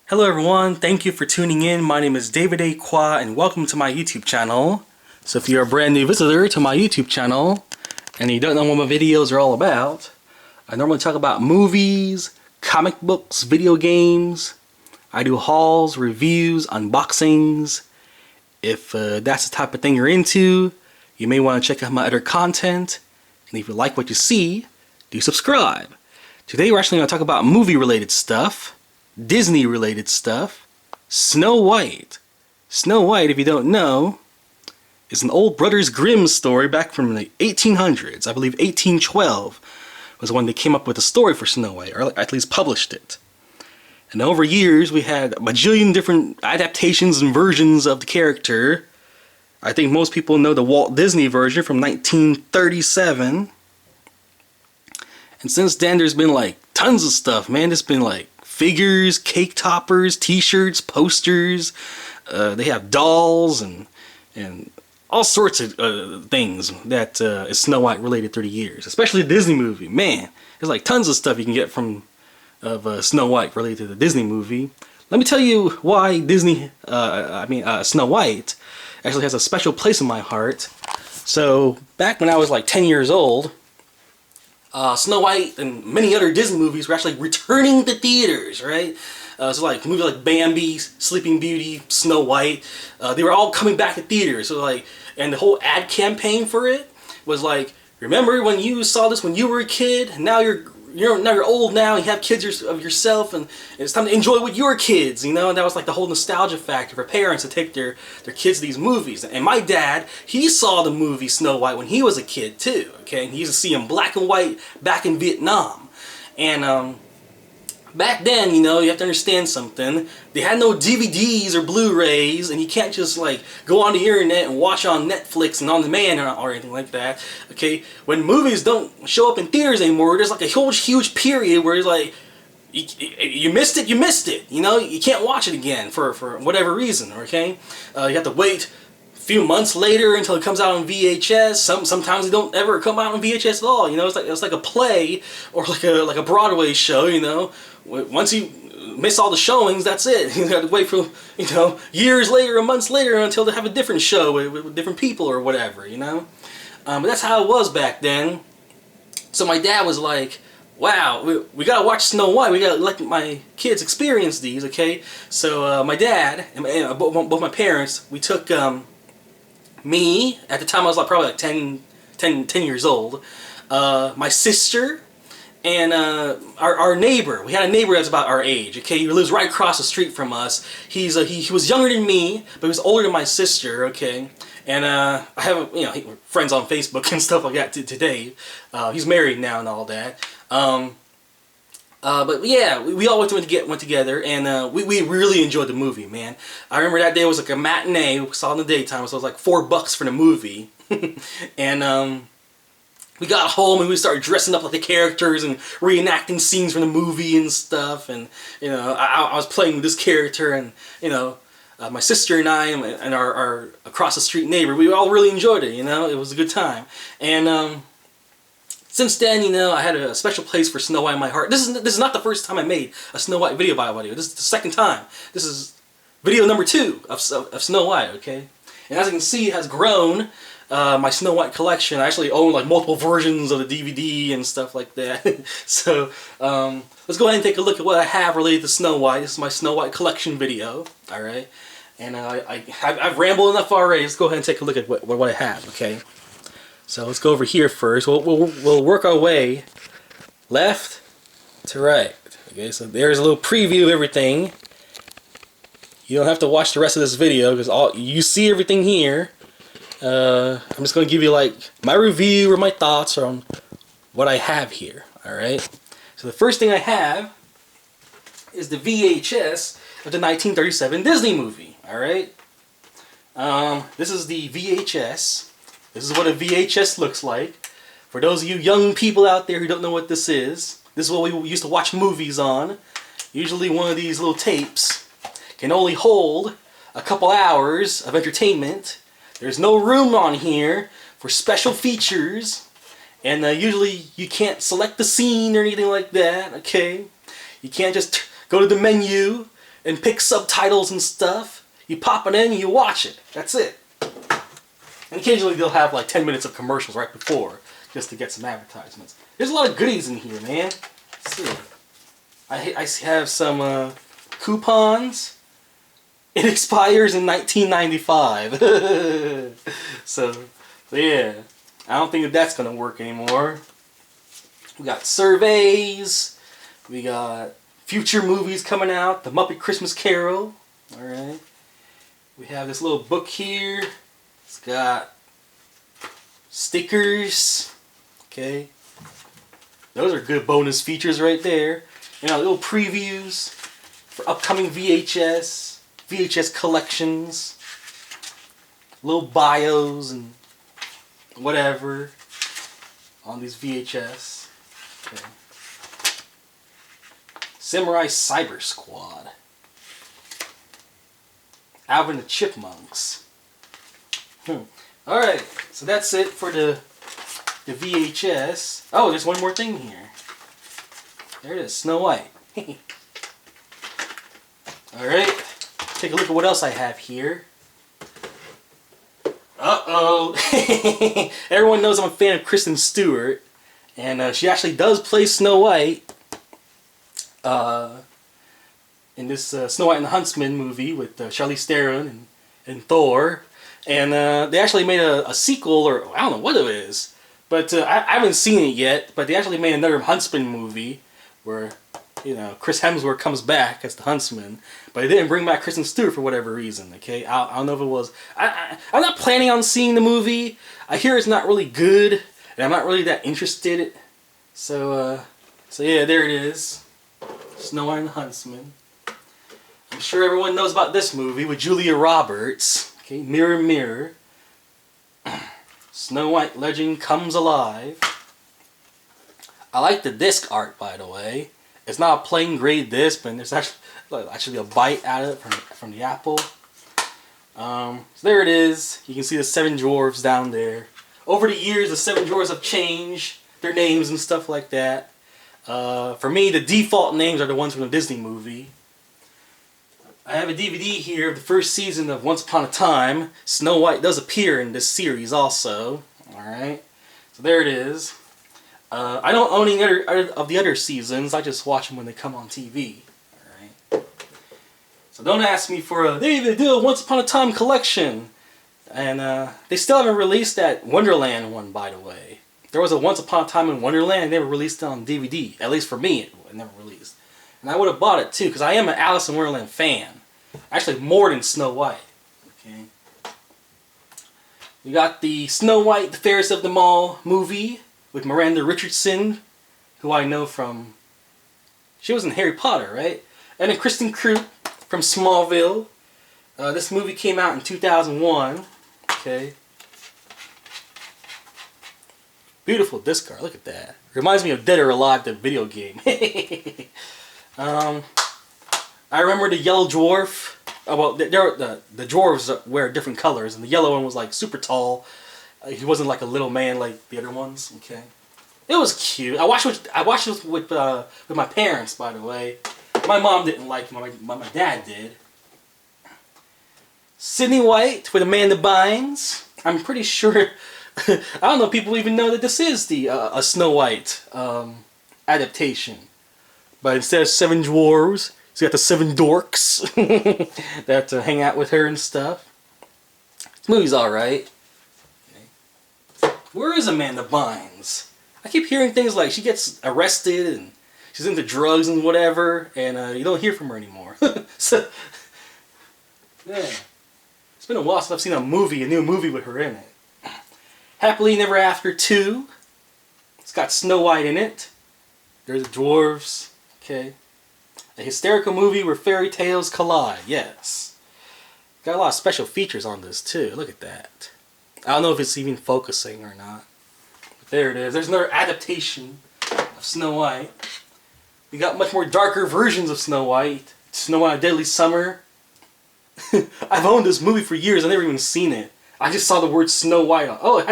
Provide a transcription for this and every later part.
Hello everyone, thank you for tuning in. My name is David A. Kwa and welcome to my YouTube channel. So if you're a brand new visitor to my YouTube channel and you don't know what my videos are all about, I normally talk about movies, comic books, video games. I do hauls, reviews, unboxings. If that's the type of thing you're into, you may want to check out my other content. And if you like what you see, do subscribe. Today we're actually going to talk about movie related stuff. Disney related stuff. Snow White. Snow White, if you don't know, is an old Brothers Grimm story back from the 1800s. I believe 1812 was when they came up with a story for Snow White, or at least published it. And over years we had a bajillion different adaptations and versions of the character. I think most people know the Walt Disney version from 1937. And since then there's been like tons of stuff, man. There's been like figures, cake toppers, t-shirts, posters. They have dolls and all sorts of things that is Snow White related through the years. Especially the Disney movie. Man, there's like tons of stuff you can get from Snow White related to the Disney movie. Let me tell you why Snow White actually has a special place in my heart. So back when I was like 10 years old, Snow White and many other Disney movies were actually returning to theaters, right? So like movies like Bambi, Sleeping Beauty, Snow White, they were all coming back to theaters. So like, and the whole ad campaign for it was like, remember when you saw this when you were a kid? Now you're old now. You have kids of yourself, and it's time to enjoy with your kids. You know, and that was like the whole nostalgia factor for parents to take their kids to these movies. And my dad, he saw the movie Snow White when he was a kid too. Okay, and he used to see him black and white back in Vietnam. And back then, you know, you have to understand something. They had no DVDs or Blu-rays, and you can't just like go on the internet and watch on Netflix and on demand or anything like that. Okay, when movies don't show up in theaters anymore, there's like a huge period where it's like you missed it, you missed it. You know, you can't watch it again for whatever reason. Okay, you have to wait a few months later until it comes out on VHS. Sometimes they don't ever come out on VHS at all. You know, it's like a play or like a Broadway show. You know, once you miss all the showings, that's it. You have to wait for, you know, years later or months later until they have a different show with different people or whatever. You know, but that's how it was back then. So my dad was like, wow, we gotta watch Snow White. We gotta let my kids experience these. Okay, so my dad and both my parents, we took me, at the time I was like probably like 10 years old, my sister, and our neighbor. We had a neighbor that's about our age. Okay, he lives right across the street from us. He was younger than me, but he was older than my sister. Okay, and I have, you know, we're friends on Facebook and stuff like that today. He's married now and all that. But yeah, we all went together, and we really enjoyed the movie, man. I remember that day was like a matinee. We saw it in the daytime, so it was like $4 for the movie. And we got home and we started dressing up like the characters and reenacting scenes from the movie and stuff. And you know, I was playing with this character, and you know, my sister and I and our across the street neighbor, we all really enjoyed it. You know, it was a good time. And since then, you know, I had a special place for Snow White in my heart. This is not the first time I made a Snow White video, by the way. This is the second time. This is video number 2 of Snow White, okay? And as you can see, it has grown. My Snow White collection. I actually own like multiple versions of the DVD and stuff like that. So let's go ahead and take a look at what I have related to Snow White. This is my Snow White collection video, all right? And I've rambled enough already. Let's go ahead and take a look at what I have, okay? So let's go over here first. We'll work our way left to right. Okay, so there's a little preview of everything. You don't have to watch the rest of this video because you see everything here. I'm just going to give you like my review or my thoughts on what I have here. Alright, so the first thing I have is the VHS of the 1937 Disney movie. Alright, this is the VHS. This is what a VHS looks like. For those of you young people out there who don't know what this is what we used to watch movies on. Usually one of these little tapes can only hold a couple hours of entertainment. There's no room on here for special features, and usually you can't select the scene or anything like that, okay? You can't just go to the menu and pick subtitles and stuff. You pop it in, you watch it. That's it. And occasionally they'll have like 10 minutes of commercials right before, just to get some advertisements. There's a lot of goodies in here, man. Let's see. I have some coupons. It expires in 1995. So yeah, I don't think that's gonna work anymore. We got surveys. We got future movies coming out. The Muppet Christmas Carol. All right. We have this little book here. It's got stickers. Okay. Those are good bonus features right there. You know, little previews for upcoming VHS collections. Little bios and whatever on these VHS. Okay. Samurai Cyber Squad. Alvin the Chipmunks. Alright, so that's it for the VHS. Oh, there's one more thing here. There it is, Snow White. Alright, take a look at what else I have here. Uh-oh. Everyone knows I'm a fan of Kristen Stewart. And she actually does play Snow White in this Snow White and the Huntsman movie with Charlize Theron and Thor. And they actually made a sequel, or I don't know what it is. But I haven't seen it yet. But they actually made another Huntsman movie where, you know, Chris Hemsworth comes back as the Huntsman. But they didn't bring back Kristen Stewart for whatever reason. Okay, I don't know if it was. I'm not planning on seeing the movie. I hear it's not really good. And I'm not really that interested. So yeah, there it is. Snow White and the Huntsman. I'm sure everyone knows about this movie with Julia Roberts. Okay, Mirror, Mirror. Snow White legend comes alive. I like the disc art, by the way. It's not a plain gray disc, but there's actually a bite out of it from the apple. So there it is. You can see the Seven Dwarfs down there. Over the years, the Seven Dwarfs have changed their names and stuff like that. For me, the default names are the ones from the Disney movie. I have a DVD here of the first season of Once Upon a Time. Snow White does appear in this series also. Alright, so there it is. I don't own any of the other seasons. I just watch them when they come on TV. Alright. So don't ask me for a David, do a Once Upon a Time collection. And they still haven't released that Wonderland one, by the way. There was a Once Upon a Time in Wonderland, and they never released it on DVD. At least for me, it never released. And I would have bought it too, because I am an Alice in Wonderland fan. Actually, more than Snow White. Okay. We got the Snow White, the Fairest of Them All movie with Miranda Richardson, who I know from... She was in Harry Potter, right? And then Kristen Krug from Smallville. This movie came out in 2001. Okay. Beautiful disc art. Look at that. Reminds me of Dead or Alive, the video game. I remember the yellow dwarf. Well, the dwarves wear different colors, and the yellow one was like super tall. He wasn't like a little man like the other ones. Okay. It was cute. I watched it with my parents, by the way. My mom didn't like it, my dad did. Sydney White with Amanda Bynes. I'm pretty sure. I don't know if people even know that this is the a Snow White adaptation. But instead of Seven Dwarves, she's got the Seven Dorks that hang out with her and stuff. This movie's alright. Okay. Where is Amanda Bynes? I keep hearing things like she gets arrested and she's into drugs and whatever, and you don't hear from her anymore. So, yeah. It's been a while since I've seen a new movie with her in it. Happily Never After 2. It's got Snow White in it. There's the dwarves. Okay. A hysterical movie where fairy tales collide. Yes. Got a lot of special features on this too. Look at that. I don't know if it's even focusing or not. But there it is. There's another adaptation of Snow White. We got much more darker versions of Snow White. Snow White Deadly Summer. I've owned this movie for years. I've never even seen it. I just saw the word Snow White on. Oh, it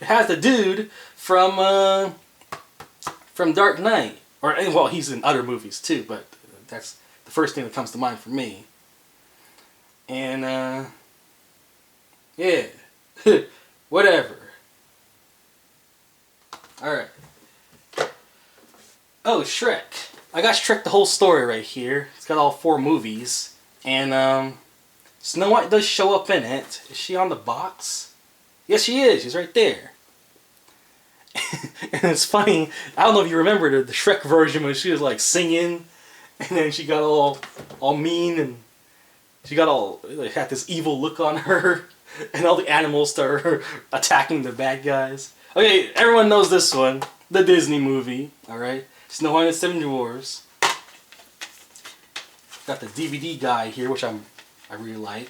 has the dude from Dark Knight. Or well, he's in other movies too, but that's the first thing that comes to mind for me. And yeah, whatever. Alright. Oh, Shrek. I got Shrek the whole story right here. It's got all 4 movies. And Snow White does show up in it. Is she on the box? Yes, she is. She's right there. And it's funny. I don't know if you remember the Shrek version when she was like singing, and then she got all mean, and she got all like, had this evil look on her, and all the animals start attacking the bad guys. Okay, everyone knows this one, the Disney movie. All right, Snow White and the Seven Dwarfs. Got the DVD guide here, which I really like.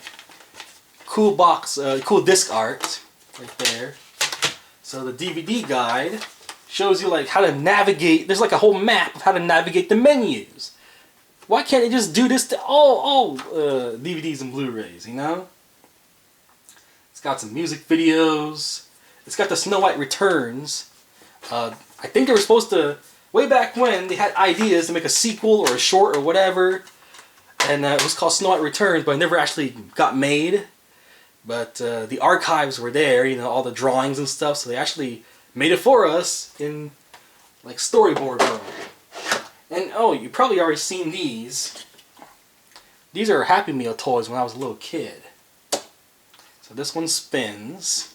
Cool box, cool disc art right there. So the DVD guide shows you like how to navigate. There's like a whole map of how to navigate the menus. Why can't they just do this to all DVDs and Blu-rays? You know. It's got some music videos. It's got the Snow White Returns. I think they were supposed to, way back when, they had ideas to make a sequel or a short or whatever. And it was called Snow White Returns, but it never actually got made. But the archives were there, you know, all the drawings and stuff, so they actually made it for us in, like, storyboard mode. And, oh, you probably already seen these. These are Happy Meal toys when I was a little kid. So this one spins.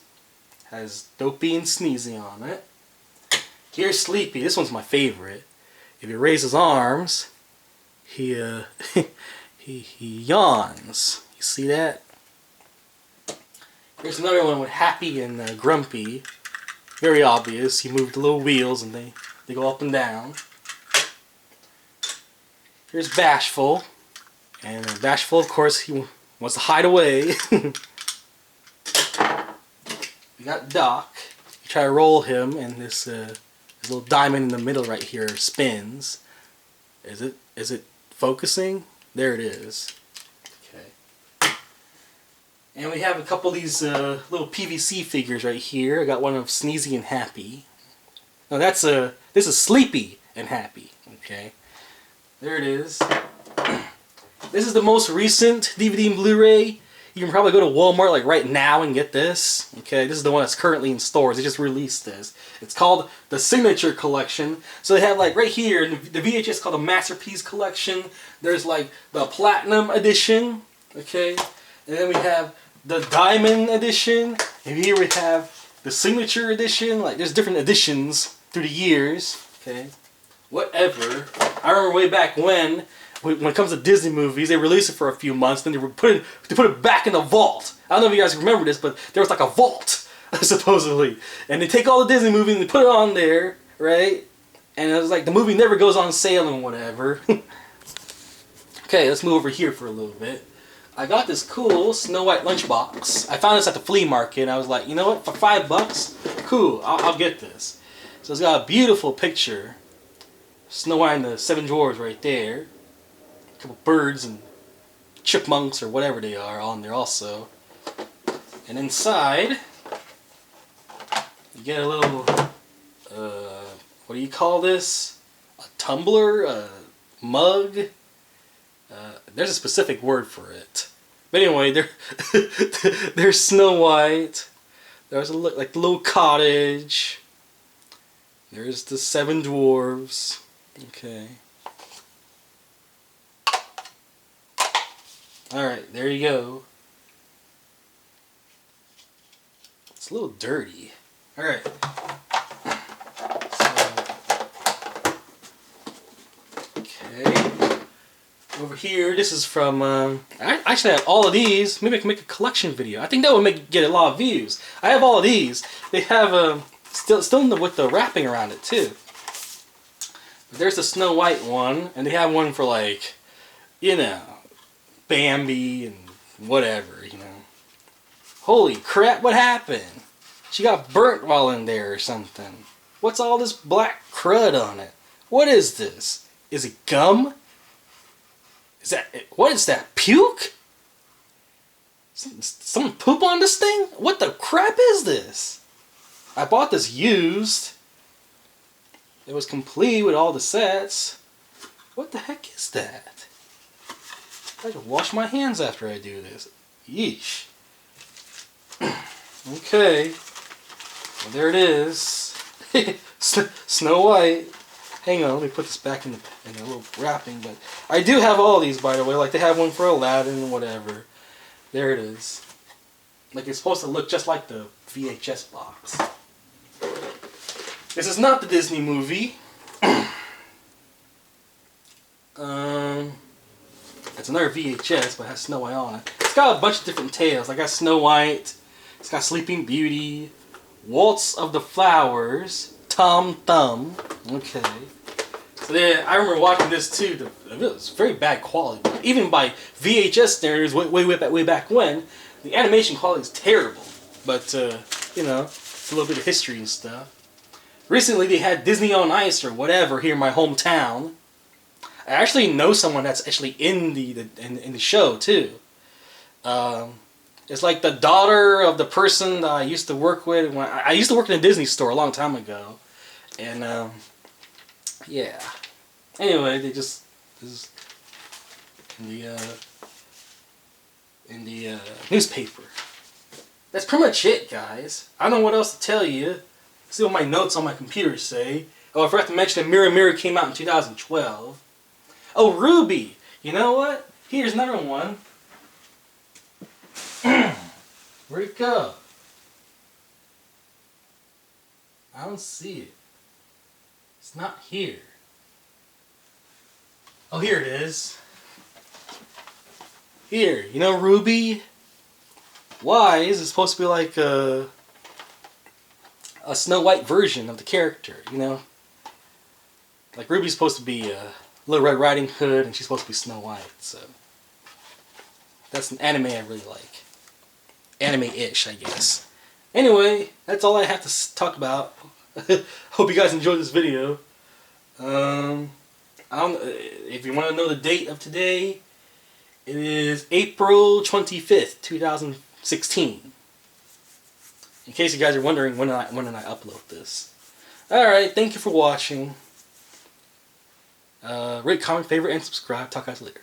Has Dopey and Sneezy on it. Here's Sleepy. This one's my favorite. If you raise his arms, he yawns. You see that? Here's another one with Happy and Grumpy. Very obvious. He moved the little wheels and they go up and down. Here's Bashful. And Bashful, of course, he wants to hide away. We got Doc. You try to roll him and this little diamond in the middle right here spins. Is it focusing? There it is. And we have a couple of these little PVC figures right here. I got one of Sneezy and Happy. No, this is Sleepy and Happy. Okay, there it is. This is the most recent DVD and Blu-ray. You can probably go to Walmart like right now and get this. Okay, this is the one that's currently in stores. They just released this. It's called the Signature Collection. So they have like right here the VHS called the Masterpiece Collection. There's like the Platinum Edition. Okay, and then we have the Diamond Edition, and here we have the Signature Edition. Like, there's different editions through the years. Okay, whatever. I remember way back when it comes to Disney movies, they release it for a few months, then they put it back in the vault. I don't know if you guys remember this, but there was like a vault, supposedly, and they take all the Disney movies and they put it on there, right? And it was like the movie never goes on sale and whatever. Okay, let's move over here for a little bit. I got this cool Snow White lunchbox. I found this at the flea market, and I was like, you know what, for $5, cool, I'll get this. So it's got a beautiful picture. Snow White and the Seven Dwarfs right there. A couple birds and chipmunks or whatever they are on there also. And inside, you get a little, what do you call this? A tumbler? A mug? There's a specific word for it. But anyway, there's Snow White. There's like the little cottage. There's the Seven Dwarfs. Okay. Alright, there you go. It's a little dirty. Alright. Okay. Over here, this is from, I actually have all of these. Maybe I can make a collection video. I think that would get a lot of views. I have all of these. They have, still with the wrapping around it too. But there's the Snow White one, and they have one for like, you know, Bambi and whatever, you know. Holy crap, what happened? She got burnt while in there or something. What's all this black crud on it? What is this? Is it gum? What is that? Puke? Someone poop on this thing? What the crap is this? I bought this used. It was complete with all the sets. What the heck is that? I have to wash my hands after I do this. Yeesh. Okay. Well, there it is. Snow White. Hang on, let me put this back in the little wrapping. But I do have all these, by the way. Like, they have one for Aladdin and whatever. There it is. Like, it's supposed to look just like the VHS box. This is not the Disney movie. It's another VHS, but it has Snow White on it. It's got a bunch of different tales. I got Snow White. It's got Sleeping Beauty. Waltz of the Flowers. Tom Thumb. Okay. So then, I remember watching this too. It was very bad quality. Even by VHS standards, way back when, the animation quality is terrible. But, you know, it's a little bit of history and stuff. Recently, they had Disney on Ice or whatever here in my hometown. I actually know someone that's actually in the show too. It's like the daughter of the person that I used to work with. When I used to work in a Disney store a long time ago, and yeah. Anyway, they just this is in the newspaper. That's pretty much it, guys. I don't know what else to tell you. See what my notes on my computer say. Oh, I forgot to mention that Mirror Mirror came out in 2012. Oh, Ruby! You know what? Here's another one. Where'd it go? I don't see it. It's not here. Oh, here it is. Here, you know Ruby? Wise is supposed to be like a Snow White version of the character, you know? Like Ruby's supposed to be Little Red Riding Hood, and she's supposed to be Snow White, so that's an anime I really like. Anime-ish, I guess. Anyway, that's all I have to talk about. Hope you guys enjoyed this video. If you want to know the date of today, it is April 25th, 2016. In case you guys are wondering when did I upload this. Alright, thank you for watching. Rate, comment, favorite, and subscribe. Talk guys later.